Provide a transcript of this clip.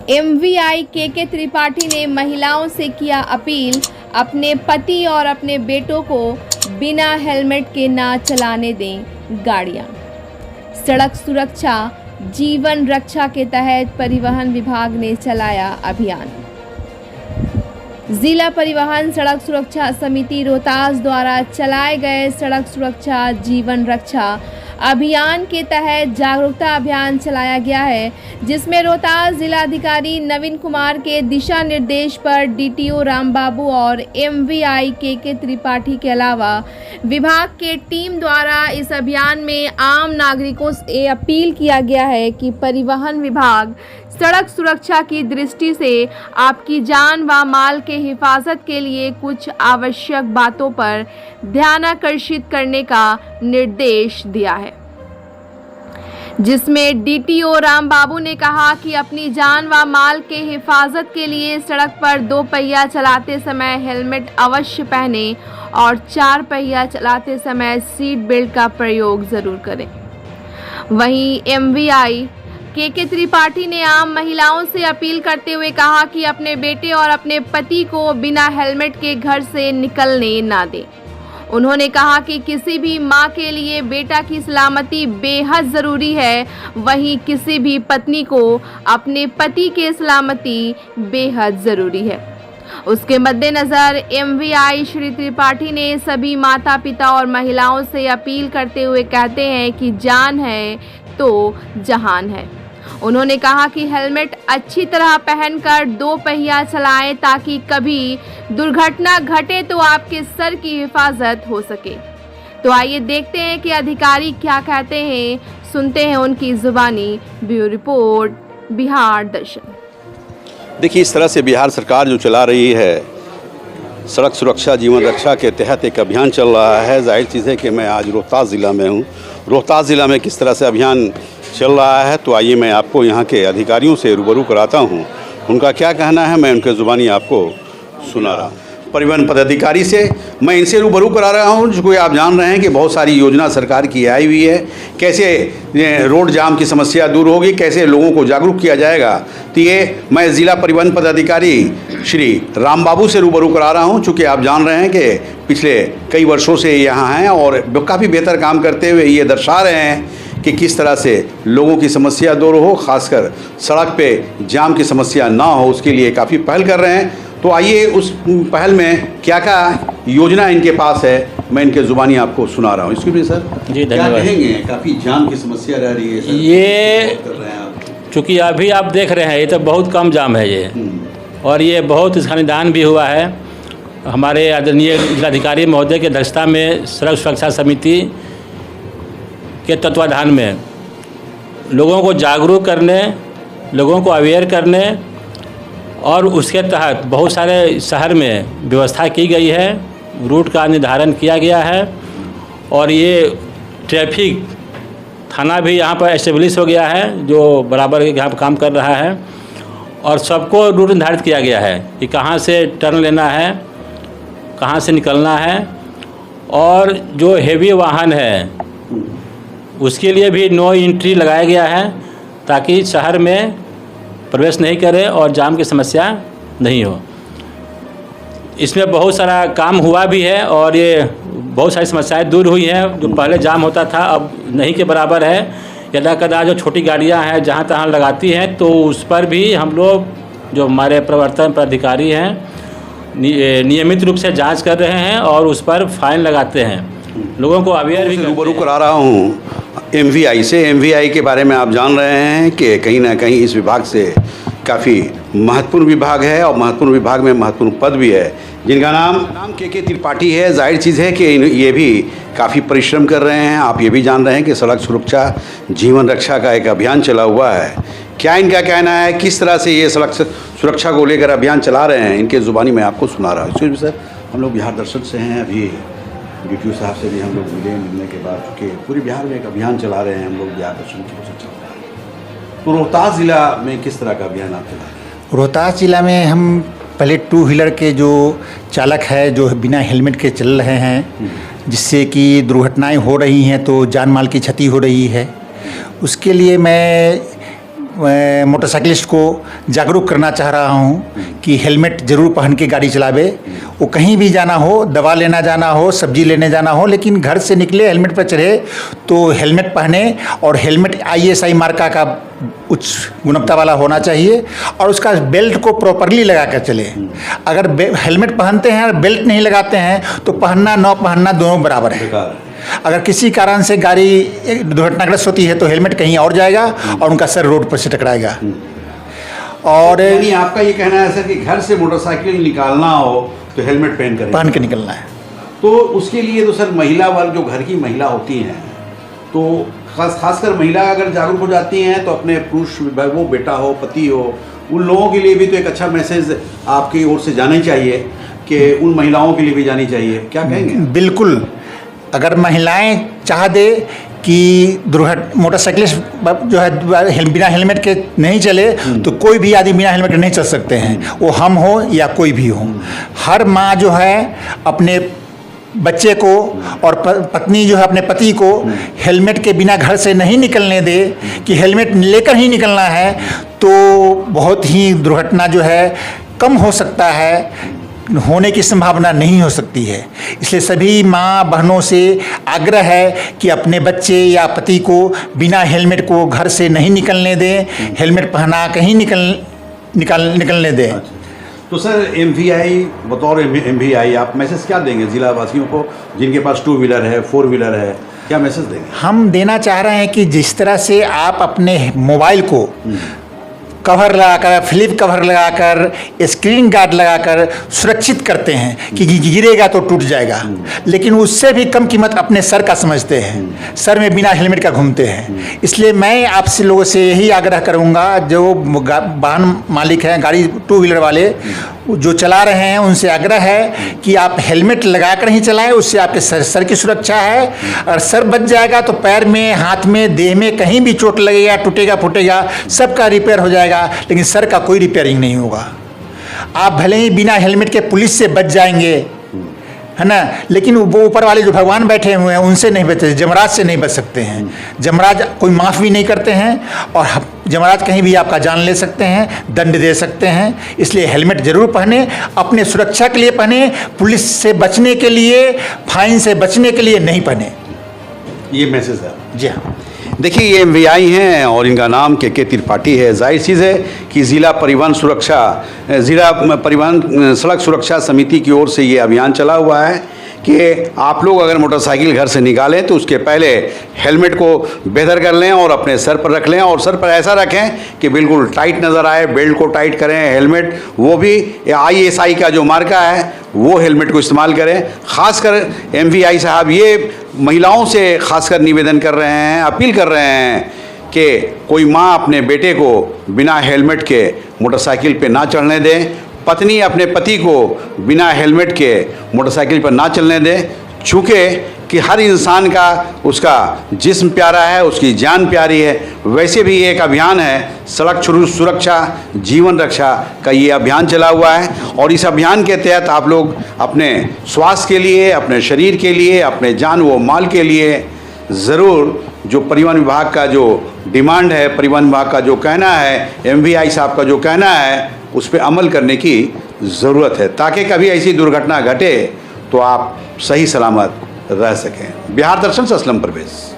MVI के त्रिपाठी ने महिलाओं से किया अपील, अपने पति और अपने बेटों को बिना हेलमेट के ना चलाने दें गाड़ियां। सड़क सुरक्षा जीवन रक्षा के तहत परिवहन विभाग ने चलाया अभियान। जिला परिवहन सड़क सुरक्षा समिति रोहतास द्वारा चलाए गए सड़क सुरक्षा जीवन रक्षा अभियान के तहत जागरूकता अभियान चलाया गया है, जिसमें रोहतास जिलाधिकारी नवीन कुमार के दिशा निर्देश पर DTO रामबाबू और MVI के त्रिपाठी के अलावा विभाग के टीम द्वारा इस अभियान में आम नागरिकों से अपील किया गया है कि परिवहन विभाग सड़क सुरक्षा की दृष्टि से आपकी जान व माल के हिफाजत के लिए कुछ आवश्यक बातों पर ध्यान आकर्षित करने का निर्देश दिया है, जिसमें DTO रामबाबू ने कहा कि अपनी जान व माल के हिफाजत के लिए सड़क पर 2 पहिया चलाते समय हेलमेट अवश्य पहने और 4 पहिया चलाते समय सीट बेल्ट का प्रयोग जरूर करें। वहीं MVI के त्रिपाठी ने आम महिलाओं से अपील करते हुए कहा कि अपने बेटे और अपने पति को बिना हेलमेट के घर से निकलने ना दें। उन्होंने कहा कि किसी भी मां के लिए बेटा की सलामती बेहद ज़रूरी है, वहीं किसी भी पत्नी को अपने पति की सलामती बेहद ज़रूरी है। उसके मद्देनज़र MVI श्री त्रिपाठी ने सभी माता पिता और महिलाओं से अपील करते हुए कहते हैं कि जान है तो जहान है। उन्होंने कहा कि हेलमेट अच्छी तरह पहनकर 2 पहिया चलाएं ताकि कभी दुर्घटना घटे तो आपके सर की हिफाजत हो सके। तो आइए देखते हैं कि अधिकारी क्या कहते हैं, सुनते हैं उनकी जुबानी। ब्यूरो रिपोर्ट, बिहार दर्शन। देखिए, इस तरह से बिहार सरकार जो चला रही है सड़क सुरक्षा जीवन रक्षा के तहत एक अभियान चल रहा है। जाहिर चीज़ है कि मैं आज रोहतास ज़िला में हूँ। रोहतास ज़िला में किस तरह से अभियान चल रहा है, तो आइए मैं आपको यहाँ के अधिकारियों से रूबरू कराता हूँ। उनका क्या कहना है मैं उनके ज़ुबानी आपको सुना रहा हूँ। परिवहन पदाधिकारी से मैं इनसे रूबरू करा रहा हूँ, जो कोई आप जान रहे हैं कि बहुत सारी योजना सरकार की आई हुई है, कैसे रोड जाम की समस्या दूर होगी, कैसे लोगों को जागरूक किया जाएगा। तो ये मैं ज़िला परिवहन पदाधिकारी श्री रामबाबू से रूबरू करा रहा हूँ, चूँकि आप जान रहे हैं कि पिछले कई वर्षों से यहाँ हैं और काफ़ी बेहतर काम करते हुए ये दर्शा रहे हैं कि किस तरह से लोगों की समस्या दूर हो, खासकर सड़क पे जाम की समस्या ना हो, उसके लिए काफ़ी पहल कर रहे हैं। तो आइए उस पहल में क्या क्या योजना इनके पास है मैं इनके ज़ुबानी आपको सुना रहा हूँ। इसके लिए सर जी धन्यवाद। कहेंगे काफ़ी जाम की समस्या रह रही है सर, ये चूँकि अभी आप देख रहे हैं ये तो बहुत कम जाम है ये, और ये बहुत इसका निदान भी हुआ है। हमारे आदरणीय जिलाधिकारी महोदय की अध्यक्षता में सड़क सुरक्षा समिति के तत्वाधान में लोगों को जागरूक करने, लोगों को अवेयर करने और उसके तहत बहुत सारे शहर में व्यवस्था की गई है, रूट का निर्धारण किया गया है और ये ट्रैफिक थाना भी यहाँ पर एस्टेब्लिश हो गया है जो बराबर यहाँ पर काम कर रहा है और सबको रूट निर्धारित किया गया है कि कहाँ से टर्न लेना है, कहाँ से निकलना है। और जो हेवी वाहन है उसके लिए भी नो एंट्री लगाया गया है ताकि शहर में प्रवेश नहीं करे और जाम की समस्या नहीं हो। इसमें बहुत सारा काम हुआ भी है और ये बहुत सारी समस्याएं दूर हुई हैं। जो पहले जाम होता था अब नहीं के बराबर है। यदा कदा जो छोटी गाड़ियां हैं जहां तहां लगाती हैं तो उस पर भी हम लोग जो हमारे प्रवर्तन पदाधिकारी हैं नियमित रूप से जांच कर रहे हैं और उस पर फाइन लगाते हैं। लोगों को अवेयर भी रूबरू करा रहा हूँ MVI से। MVI के बारे में आप जान रहे हैं कि कहीं ना कहीं इस विभाग से काफ़ी महत्वपूर्ण विभाग है और महत्वपूर्ण विभाग में महत्वपूर्ण पद भी है, जिनका नाम के त्रिपाठी है। जाहिर चीज़ है कि ये भी काफ़ी परिश्रम कर रहे हैं। आप ये भी जान रहे हैं कि सड़क सुरक्षा जीवन रक्षा का एक अभियान चला हुआ है। क्या इनका कहना है, किस तरह से ये सड़क सुरक्षा को लेकर अभियान चला रहे हैं, इनके ज़ुबानी में आपको सुना रहा हूँ। इसलिए भी सर हम लोग बिहार दर्शन से हैं, अभी DTO साहब से भी हम लोग मिलने के बाद कि पूरे बिहार में एक अभियान चला रहे हैं हम लोग बिहार दर्शन की ओर से चल रहा है। तो रोहतास ज़िला में किस तरह का अभियान आप चला रहे हैं? रोहतास ज़िला में हम पहले 2 व्हीलर के जो चालक है जो बिना हेलमेट के चल रहे हैं, जिससे कि दुर्घटनाएं हो रही हैं तो जान माल की क्षति हो रही है, उसके लिए मैं मोटरसाइकिलिस्ट को जागरूक करना चाह रहा हूँ कि हेलमेट ज़रूर पहन के गाड़ी चलावे। वो कहीं भी जाना हो, दवा लेना जाना हो, सब्जी लेने जाना हो, लेकिन घर से निकले हेलमेट पर चढ़े तो हेलमेट पहने, और हेलमेट ISI मार्का का उच्च गुणवत्ता वाला होना चाहिए, और उसका बेल्ट को प्रॉपरली लगा कर चले। अगर हेलमेट पहनते हैं और बेल्ट नहीं लगाते हैं तो पहनना न पहनना दोनों बराबर है। अगर किसी कारण से गाड़ी दुर्घटनाग्रस्त होती है तो हेलमेट कहीं और जाएगा और उनका सर रोड पर से टकराएगा। और यानी आपका ये कहना है सर कि घर से मोटरसाइकिल निकालना हो तो हेलमेट पहन के निकलना है। तो उसके लिए तो सर महिला वर्ग, जो घर की महिला होती हैं, तो खासकर महिला अगर जागरूक हो जाती हैं तो अपने पुरुष, वो बेटा हो, पति हो, उन लोगों के लिए भी तो एक अच्छा मैसेज आपकी ओर से जाना ही चाहिए कि उन महिलाओं के लिए भी जानी चाहिए। क्या कहेंगे? बिल्कुल। अगर महिलाएं चाह दे कि मोटरसाइकिलिस्ट जो है बिना हेलमेट के नहीं चले, तो कोई भी आदमी बिना हेलमेट के नहीं चल सकते हैं, वो हम हो या कोई भी हो। हर माँ जो है अपने बच्चे को और पत्नी जो है अपने पति को हेलमेट के बिना घर से नहीं निकलने दे, कि हेलमेट लेकर ही निकलना है, तो बहुत ही दुर्घटना जो है कम हो सकता है, होने की संभावना नहीं हो सकती है। इसलिए सभी माँ बहनों से आग्रह है कि अपने बच्चे या पति को बिना हेलमेट को घर से नहीं निकलने दें, हेलमेट पहना कहीं निकलने दें। तो सर MVI, बतौर MVI आप मैसेज क्या देंगे ज़िला वासियों को जिनके पास 2 व्हीलर है, 4 व्हीलर है? क्या मैसेज देंगे? हम देना चाह रहे हैं कि जिस तरह से आप अपने मोबाइल को कवर लगाकर, फ्लिप कवर लगाकर, स्क्रीन गार्ड लगाकर सुरक्षित करते हैं कि गिरेगा तो टूट जाएगा, लेकिन उससे भी कम कीमत अपने सर का समझते हैं, सर में बिना हेलमेट का घूमते हैं। इसलिए मैं आपसे लोगों से यही आग्रह करूंगा, जो वाहन मालिक हैं, गाड़ी 2 व्हीलर वाले जो चला रहे हैं, उनसे आग्रह है कि आप हेलमेट लगाकर ही चलाएं, उससे आपके सर की सुरक्षा है। अगर सर बच जाएगा तो पैर में, हाथ में, देह में कहीं भी चोट लगेगा, टूटेगा फूटेगा, सबका रिपेयर हो जाएगा, लेकिन सर का कोई रिपेयरिंग नहीं होगा। आप भले ही बिना हेलमेट के पुलिस से बच जाएंगे, है ना, लेकिन वो ऊपर वाले जो भगवान बैठे हुए हैं उनसे नहीं बच, जमराज से नहीं बच सकते हैं। जमराज कोई माफ़ भी नहीं करते हैं, और जमराज कहीं भी आपका जान ले सकते हैं, दंड दे सकते हैं। इसलिए हेलमेट ज़रूर पहने, अपने सुरक्षा के लिए पहने, पुलिस से बचने के लिए, फाइन से बचने के लिए नहीं पहने। ये मैसेज है। जी हाँ। देखिए, ये MVI हैं और इनका नाम KK त्रिपाठी है। जाहिर चीज़ है कि ज़िला परिवहन सड़क सुरक्षा समिति की ओर से ये अभियान चला हुआ है कि आप लोग अगर मोटरसाइकिल घर से निकालें तो उसके पहले हेलमेट को बेहतर कर लें और अपने सर पर रख लें, और सर पर ऐसा रखें कि बिल्कुल टाइट नज़र आए, बेल्ट को टाइट करें, हेलमेट वो भी ISI का जो मार्का है वो हेलमेट को इस्तेमाल करें। ख़ासकर MVI साहब ये महिलाओं से खासकर निवेदन कर रहे हैं, अपील कर रहे हैं कि कोई माँ अपने बेटे को बिना हेलमेट के मोटरसाइकिल पे ना चढ़ने दें, पत्नी अपने पति को बिना हेलमेट के मोटरसाइकिल पर ना चलने दें, चूँकि कि हर इंसान का उसका जिस्म प्यारा है, उसकी जान प्यारी है। वैसे भी एक अभियान है सड़क सुरक्षा जीवन रक्षा का, ये अभियान चला हुआ है, और इस अभियान के तहत आप लोग अपने स्वास्थ्य के लिए, अपने शरीर के लिए, अपने जान व माल के लिए ज़रूर जो परिवहन विभाग का जो डिमांड है, परिवहन विभाग का जो कहना है, MVI साहब का जो कहना है, उस पर अमल करने की ज़रूरत है, ताकि कभी ऐसी दुर्घटना घटे तो आप सही सलामत रह सकें। बिहार दर्शन से असलम परवेज़।